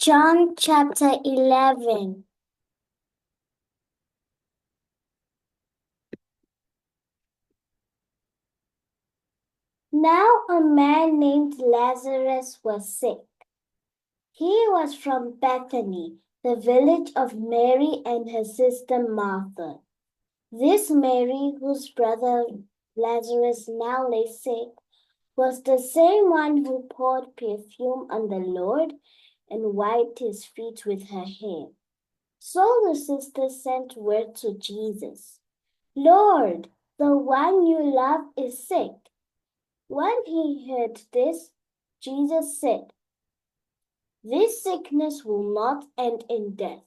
John chapter 11. Now a man named Lazarus was sick. He was from Bethany, the village of Mary and her sister Martha. This Mary, whose brother Lazarus now lay sick, was the same one who poured perfume on the Lord and wiped his feet with her hair. So the sister sent word to Jesus, "Lord, the one you love is sick." When he heard this, Jesus said, "This sickness will not end in death.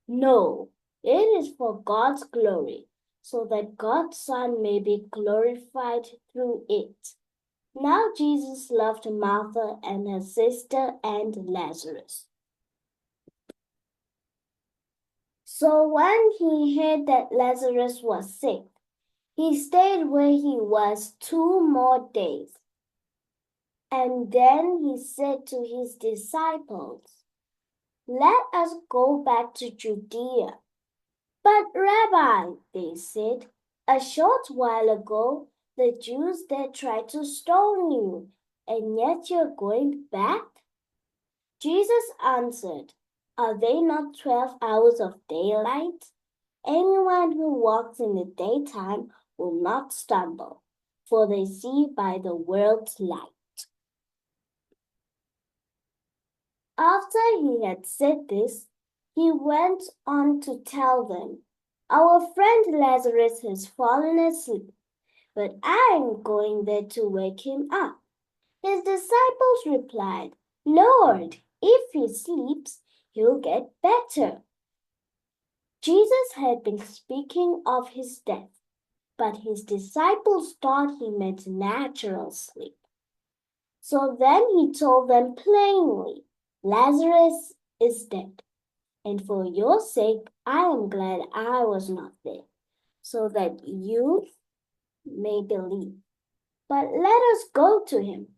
No, it is for God's glory, so that God's Son may be glorified through it." Now Jesus loved Martha and her sister and Lazarus. So when he heard that Lazarus was sick, he stayed where he was 2 more days. And then he said to his disciples, "Let us go back to Judea." "But Rabbi," they said, "a short while ago the Jews there tried to stone you, and yet you're going back?" Jesus answered, "Are they not 12 hours of daylight? Anyone who walks in the daytime will not stumble, for they see by the world's light." After he had said this, he went on to tell them, "Our friend Lazarus has fallen asleep, but I am going there to wake him up." His disciples replied, "Lord, if he sleeps, he'll get better." Jesus had been speaking of his death, but his disciples thought he meant natural sleep. So then he told them plainly, "Lazarus is dead, and for your sake I am glad I was not there, so that you may believe. But let us go to him."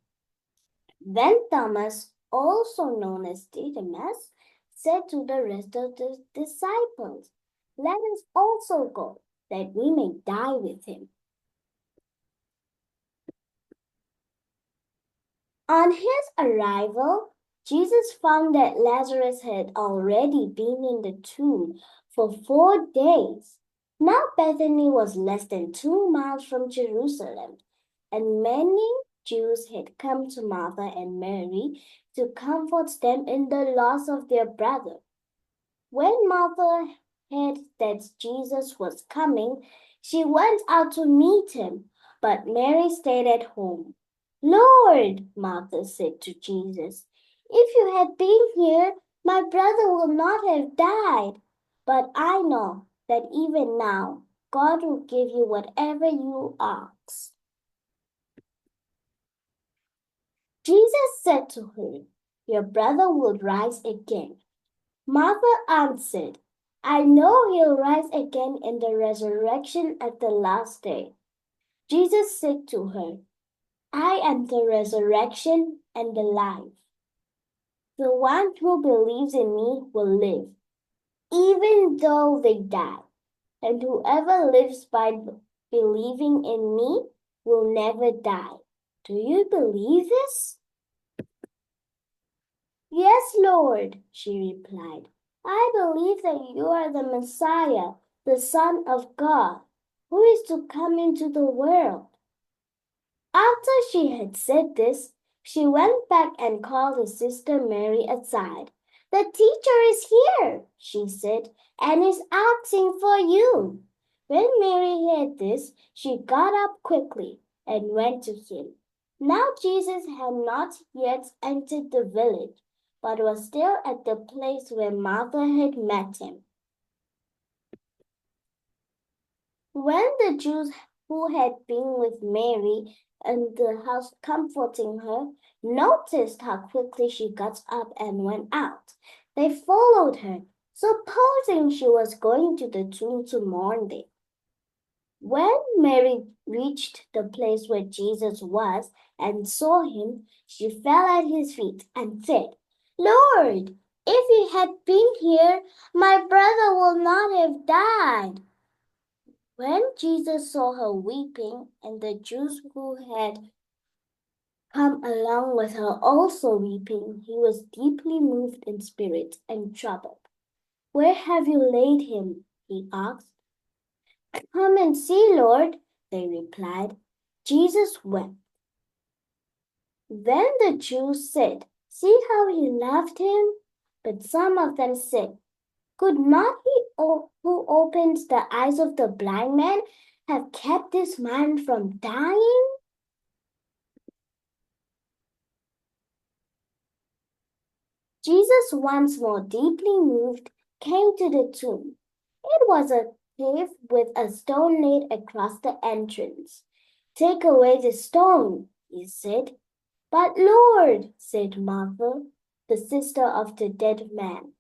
Then Thomas, also known as Didymus, said to the rest of the disciples, "Let us also go, that we may die with him." On his arrival, Jesus found that Lazarus had already been in the tomb for 4 days. Now Bethany was less than 2 miles from Jerusalem, and many Jews had come to Martha and Mary to comfort them in the loss of their brother. When Martha heard that Jesus was coming, she went out to meet him, but Mary stayed at home. "Lord," Martha said to Jesus, "if you had been here, my brother would not have died. But I know that even now, God will give you whatever you ask." Jesus said to her, "Your brother will rise again." Martha answered, "I know he'll rise again in the resurrection at the last day." Jesus said to her, "I am the resurrection and the life. The one who believes in me will live, even though they die. And whoever lives by believing in me will never die." Do you believe this? "Yes, Lord," she replied. "I believe that you are the Messiah, the Son of God, who is to come into the world." After she had said this, she went back and called her sister Mary aside. "The teacher is here," she said, "and is asking for you." When Mary heard this, she got up quickly and went to him. Now Jesus had not yet entered the village, but was still at the place where Martha had met him. When the Jews who had been with Mary in the house comforting her noticed how quickly she got up and went out, they followed her, supposing she was going to the tomb to mourn there. When Mary reached the place where Jesus was and saw him, she fell at his feet and said, "Lord, If he had been here, my brother would not have died. When Jesus saw her weeping, and the Jews who had come along with her also weeping, he was deeply moved in spirit and troubled. Where have you laid him? He asked. Come and see, Lord, they replied. Jesus wept. Then the Jews said, See how he loved him? But some of them said, Could not he who opened the eyes of the blind man have kept this man from dying? Jesus, once more deeply moved, came to the tomb. It was a cave with a stone laid across the entrance. Take away the stone, he said. But Lord, said Martha, the sister of the dead man,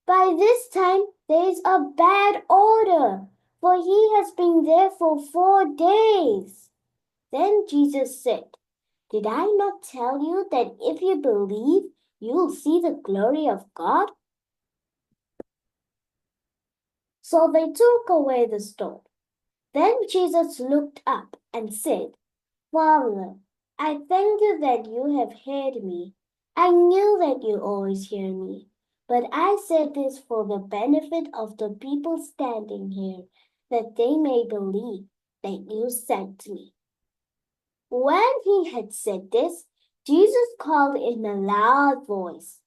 by this time there is a bad odor, for he has been there for 4 days. Then Jesus said, Did I not tell you that if you believe, you'll see the glory of God? So they took away the stone. Then Jesus looked up and said, Father, I thank you that you have heard me. I knew that you always hear me, but I said this for the benefit of the people standing here, that they may believe that you sent me. When he had said this, Jesus called in a loud voice,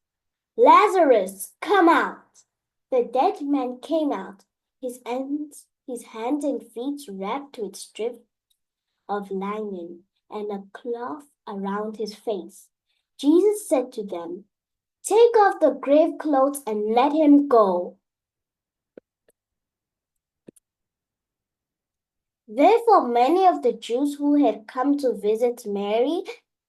Lazarus, come out! The dead man came out, his hands and feet wrapped with strips of linen and a cloth around his face. Jesus said to them, Take off the grave clothes and let him go. Therefore, many of the Jews who had come to visit Mary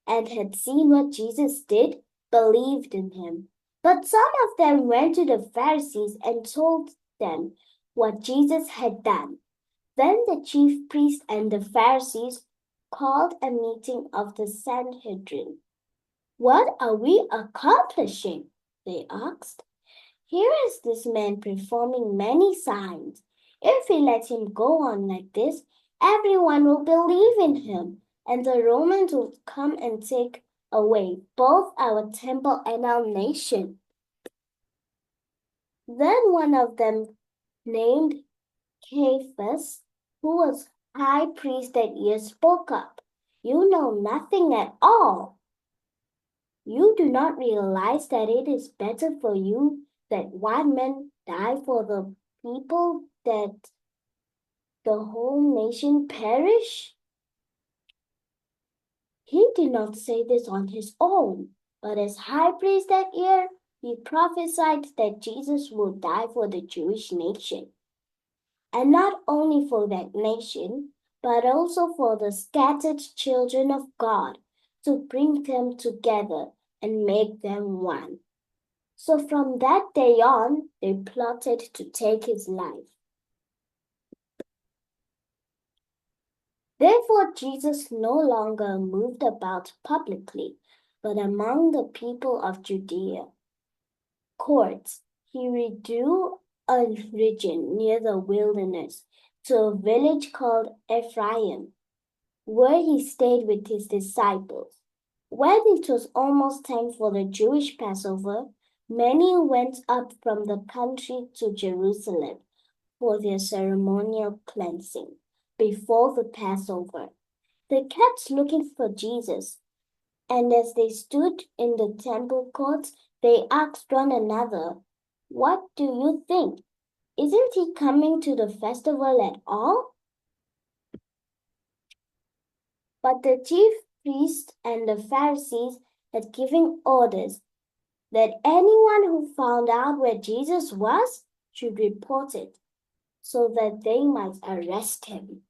and had seen what Jesus did believed in him. But some of them went to the Pharisees and told them what Jesus had done. Then the chief priests and the Pharisees called a meeting of the Sanhedrin. What are we accomplishing? They asked. Here is this man performing many signs. If we let him go on like this, everyone will believe in him, and the Romans will come and take away both our temple and our nation. Then one of them, named Caiaphas, who was high priest that year, spoke up. You know nothing at all. You do not realize that it is better for you that one man die for the people that the whole nation perish? He did not say this on his own, but as high priest that year, he prophesied that Jesus would die for the Jewish nation. And not only for that nation, but also for the scattered children of God, to bring them together and make them one. So from that day on, they plotted to take his life. Therefore, Jesus no longer moved about publicly, but among the people of Judea. Courts, he withdrew a region near the wilderness to a village called Ephraim, where he stayed with his disciples. When it was almost time for the Jewish Passover, many went up from the country to Jerusalem for their ceremonial cleansing before the Passover. They kept looking for Jesus, and as they stood in the temple courts, they asked one another, What do you think? Isn't he coming to the festival at all? But the chief priests and the Pharisees had given orders that anyone who found out where Jesus was should report it, so that they might arrest him.